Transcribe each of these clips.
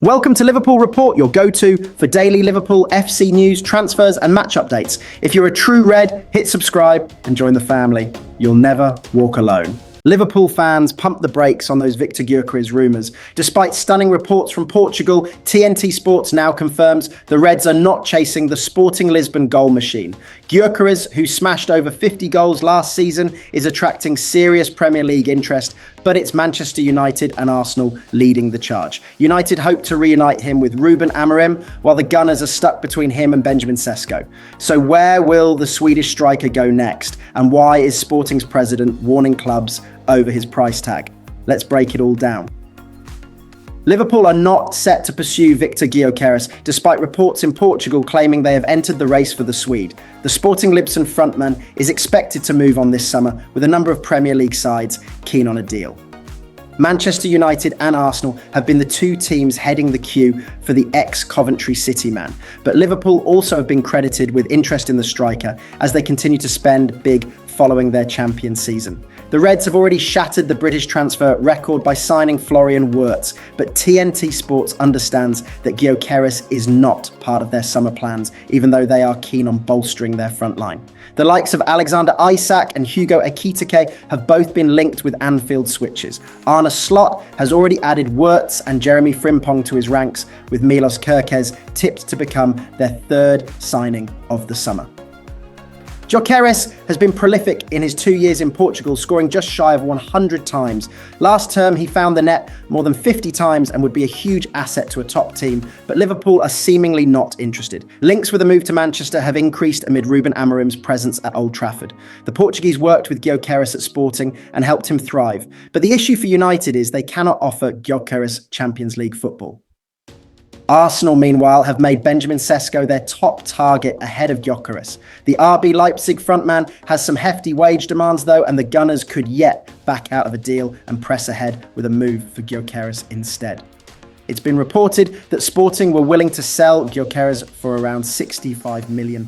Welcome to Liverpool Report, your go-to for daily Liverpool FC news, transfers and match updates. If you're a true Red, hit subscribe and join the family. You'll never walk alone. Liverpool fans pumped the brakes on those Viktor Gyokores rumours. Despite stunning reports from Portugal, TNT Sports now confirms the Reds are not chasing the Sporting Lisbon goal machine. Gyokeres, who smashed over 50 goals last season, is attracting serious Premier League interest, but it's Manchester United and Arsenal leading the charge. United hope to reunite him with Ruben Amorim, while the Gunners are stuck between him and Benjamin Sesko. So where will the Swedish striker go next? And why is Sporting's president warning clubs over his price tag? Let's break it all down. Liverpool are not set to pursue Viktor Gyokeres, despite reports in Portugal claiming they have entered the race for the Swede. The Sporting Lisbon frontman is expected to move on this summer, with a number of Premier League sides keen on a deal. Manchester United and Arsenal have been the two teams heading the queue for the ex-Coventry City man, but Liverpool also have been credited with interest in the striker as they continue to spend big following their champion season. The Reds have already shattered the British transfer record by signing Florian Wirtz, but TNT Sports understands that Gyokeres is not part of their summer plans, even though they are keen on bolstering their front line. The likes of Alexander Isak and Hugo Ekitike have both been linked with Anfield switches. Arne Slot has already added Wirtz and Jeremy Frimpong to his ranks, with Milos Kerkez tipped to become their third signing of the summer. Gyokeres has been prolific in his 2 years in Portugal, scoring just shy of 100 times. Last term, he found the net more than 50 times and would be a huge asset to a top team, but Liverpool are seemingly not interested. Links with a move to Manchester have increased amid Ruben Amorim's presence at Old Trafford. The Portuguese worked with Gyokeres at Sporting and helped him thrive, but the issue for United is they cannot offer Gyokeres Champions League football. Arsenal, meanwhile, have made Benjamin Sesko their top target ahead of Gyokeres. The RB Leipzig frontman has some hefty wage demands though, and the Gunners could yet back out of a deal and press ahead with a move for Gyokeres instead. It's been reported that Sporting were willing to sell Gyokeres for around £65 million,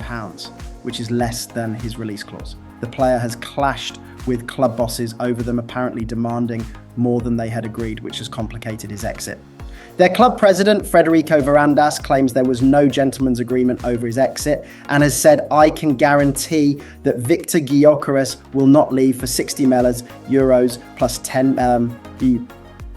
which is less than his release clause. The player has clashed with club bosses over them apparently demanding more than they had agreed, which has complicated his exit. Their club president, Federico Varandas, claims there was no gentleman's agreement over his exit and has said, "I can guarantee that Viktor Gyokores will not leave for 60 euros plus 10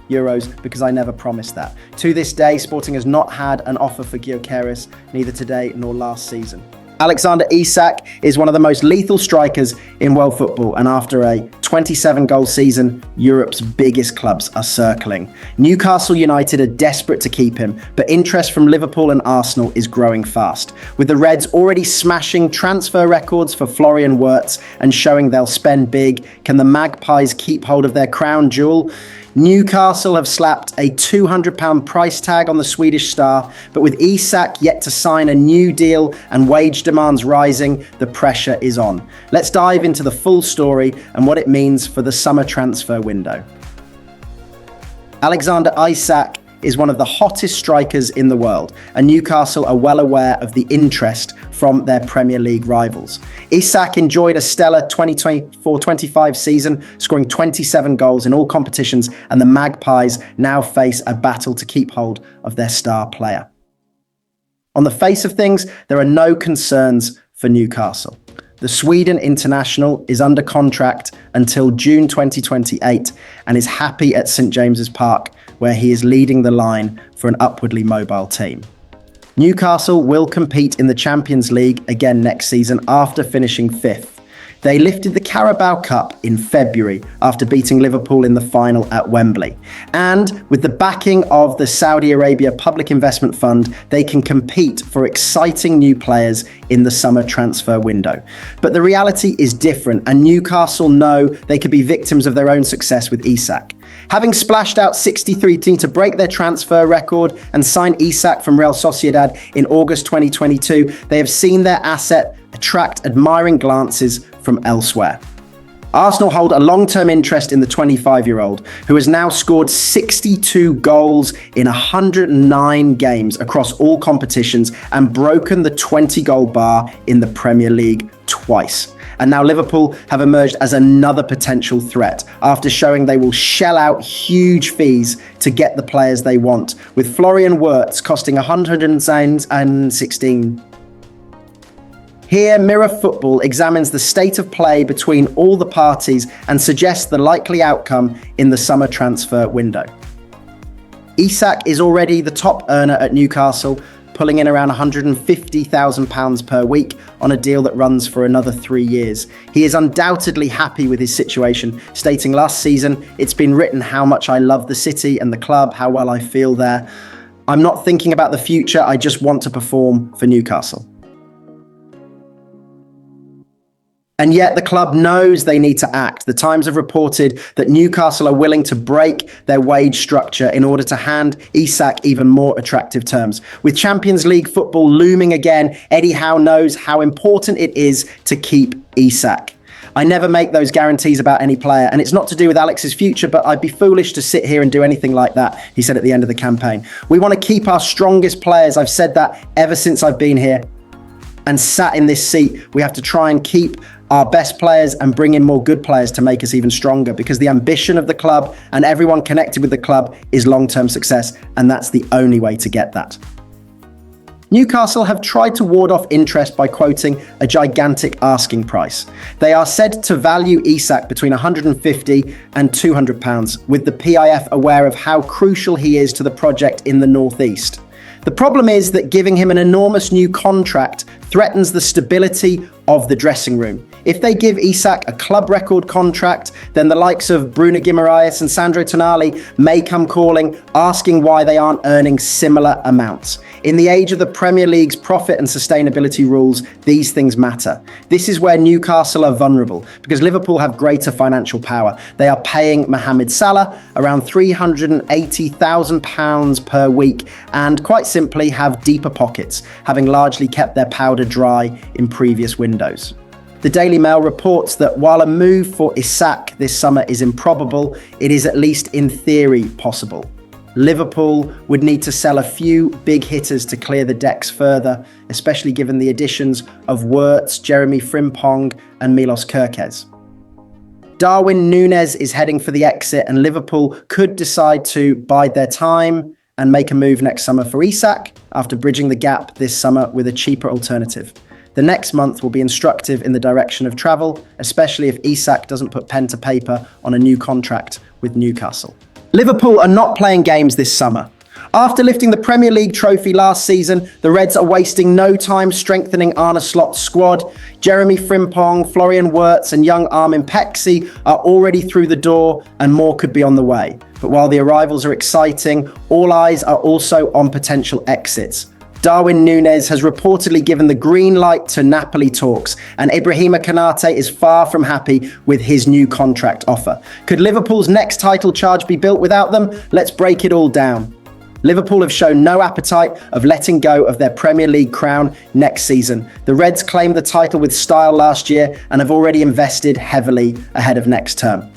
euros because I never promised that." To this day, Sporting has not had an offer for Gyokeres, neither today nor last season. Alexander Isak is one of the most lethal strikers in world football, and after a 27-goal season, Europe's biggest clubs are circling. Newcastle United are desperate to keep him, but interest from Liverpool and Arsenal is growing fast, with the Reds already smashing transfer records for Florian Wirtz and showing they'll spend big. Can the Magpies keep hold of their crown jewel? Newcastle have slapped a £200 price tag on the Swedish star, but with Isak yet to sign a new deal and wage demands rising, the pressure is on. Let's dive into the full story and what it means for the summer transfer window. Alexander Isak is one of the hottest strikers in the world, and Newcastle are well aware of the interest from their Premier League rivals. Isak enjoyed a stellar 2024-25 season, scoring 27 goals in all competitions, and the Magpies now face a battle to keep hold of their star player. On the face of things, there are no concerns for Newcastle. The Sweden international is under contract until June 2028 and is happy at St James's Park, where he is leading the line for an upwardly mobile team. Newcastle will compete in the Champions League again next season after finishing 5th. They lifted the Carabao Cup in February after beating Liverpool in the final at Wembley. And with the backing of the Saudi Arabia Public Investment Fund, they can compete for exciting new players in the summer transfer window. But the reality is different, and Newcastle know they could be victims of their own success with Isak. Having splashed out 63 teams to break their transfer record and sign Isak from Real Sociedad in August 2022, they have seen their asset attract admiring glances from elsewhere. Arsenal hold a long-term interest in the 25-year-old, who has now scored 62 goals in 109 games across all competitions and broken the 20-goal bar in the Premier League twice. And now Liverpool have emerged as another potential threat after showing they will shell out huge fees to get the players they want, with Florian Wirtz costing 116. Here, Mirror Football examines the state of play between all the parties and suggests the likely outcome in the summer transfer window. Isak is already the top earner at Newcastle, pulling in around £150,000 per week on a deal that runs for another 3 years. He is undoubtedly happy with his situation, stating last season, "It's been written how much I love the city and the club, how well I feel there. I'm not thinking about the future, I just want to perform for Newcastle." And yet the club knows they need to act. The Times have reported that Newcastle are willing to break their wage structure in order to hand Isak even more attractive terms. With Champions League football looming again, Eddie Howe knows how important it is to keep Isak. "I never make those guarantees about any player, and it's not to do with Alex's future, but I'd be foolish to sit here and do anything like that," he said at the end of the campaign. "We want to keep our strongest players. I've said that ever since I've been here and sat in this seat. We have to try and keep our best players and bring in more good players to make us even stronger, because the ambition of the club and everyone connected with the club is long-term success, and that's the only way to get that." Newcastle have tried to ward off interest by quoting a gigantic asking price. They are said to value Isak between £150 and £200, with the PIF aware of how crucial he is to the project in the northeast. The problem is that giving him an enormous new contract threatens the stability of the dressing room. If they give Isak a club record contract, then the likes of Bruno Guimaraes and Sandro Tonali may come calling, asking why they aren't earning similar amounts. In the age of the Premier League's profit and sustainability rules, these things matter. This is where Newcastle are vulnerable, because Liverpool have greater financial power. They are paying Mohamed Salah around £380,000 per week and quite simply have deeper pockets, having largely kept their powder dry in previous windows. The Daily Mail reports that while a move for Isak this summer is improbable, it is at least in theory possible. Liverpool would need to sell a few big hitters to clear the decks further, especially given the additions of Wirtz, Jeremy Frimpong and Milos Gyokores. Darwin Núñez is heading for the exit, and Liverpool could decide to bide their time and make a move next summer for Isak after bridging the gap this summer with a cheaper alternative. The next month will be instructive in the direction of travel, especially if Isak doesn't put pen to paper on a new contract with Newcastle. Liverpool are not playing games this summer. After lifting the Premier League trophy last season, the Reds are wasting no time strengthening Arne Slot's squad. Jeremy Frimpong, Florian Wirtz and young Armin Pexi are already through the door, and more could be on the way. But while the arrivals are exciting, all eyes are also on potential exits. Darwin Núñez has reportedly given the green light to Napoli talks, and Ibrahima Konate is far from happy with his new contract offer. Could Liverpool's next title charge be built without them? Let's break it all down. Liverpool have shown no appetite of letting go of their Premier League crown next season. The Reds claimed the title with style last year and have already invested heavily ahead of next term.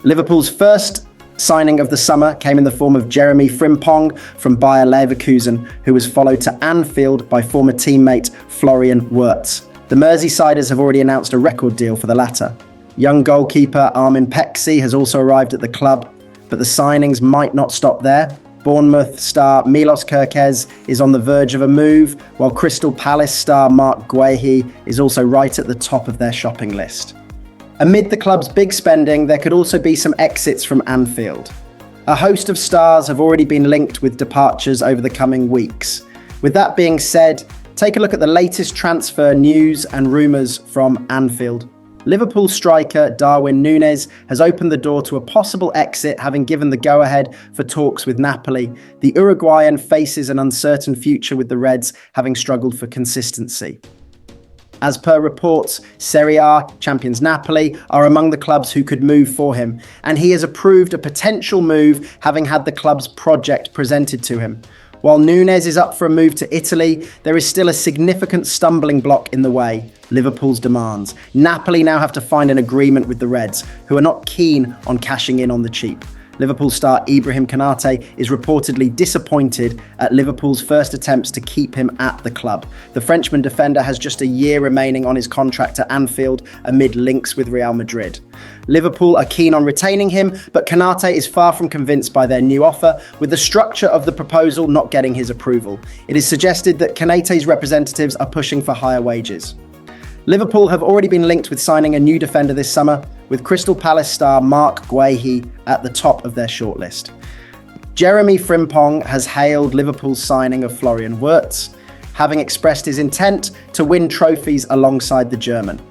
Liverpool's first signing of the summer came in the form of Jeremy Frimpong from Bayer Leverkusen, who was followed to Anfield by former teammate Florian Wirtz. The Merseysiders have already announced a record deal for the latter. Young goalkeeper Armin Pexi has also arrived at the club, but the signings might not stop there. Bournemouth star Milos Gyokores is on the verge of a move, while Crystal Palace star Mark Guehi is also right at the top of their shopping list. Amid the club's big spending, there could also be some exits from Anfield. A host of stars have already been linked with departures over the coming weeks. With that being said, take a look at the latest transfer news and rumours from Anfield. Liverpool striker Darwin Núñez has opened the door to a possible exit, having given the go-ahead for talks with Napoli. The Uruguayan faces an uncertain future with the Reds, having struggled for consistency. As per reports, Serie A champions Napoli are among the clubs who could move for him, and he has approved a potential move, having had the club's project presented to him. While Nunes is up for a move to Italy, there is still a significant stumbling block in the way: Liverpool's demands. Napoli now have to find an agreement with the Reds, who are not keen on cashing in on the cheap. Liverpool star Ibrahim Konate is reportedly disappointed at Liverpool's first attempts to keep him at the club. The Frenchman defender has just a year remaining on his contract at Anfield amid links with Real Madrid. Liverpool are keen on retaining him, but Konate is far from convinced by their new offer, with the structure of the proposal not getting his approval. It is suggested that Konate's representatives are pushing for higher wages. Liverpool have already been linked with signing a new defender this summer, with Crystal Palace star Mark Guehi at the top of their shortlist. Jeremy Frimpong has hailed Liverpool's signing of Florian Wirtz, having expressed his intent to win trophies alongside the German.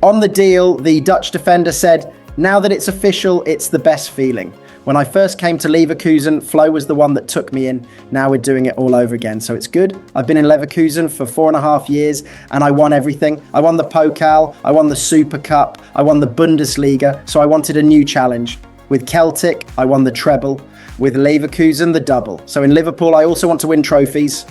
On the deal, the Dutch defender said, "Now that it's official, it's the best feeling. When I first came to Leverkusen, Flo was the one that took me in. Now we're doing it all over again, so it's good. I've been in Leverkusen for 4.5 years, and I won everything. I won the Pokal, I won the Super Cup, I won the Bundesliga, so I wanted a new challenge. With Celtic, I won the treble. With Leverkusen, the double. So in Liverpool, I also want to win trophies.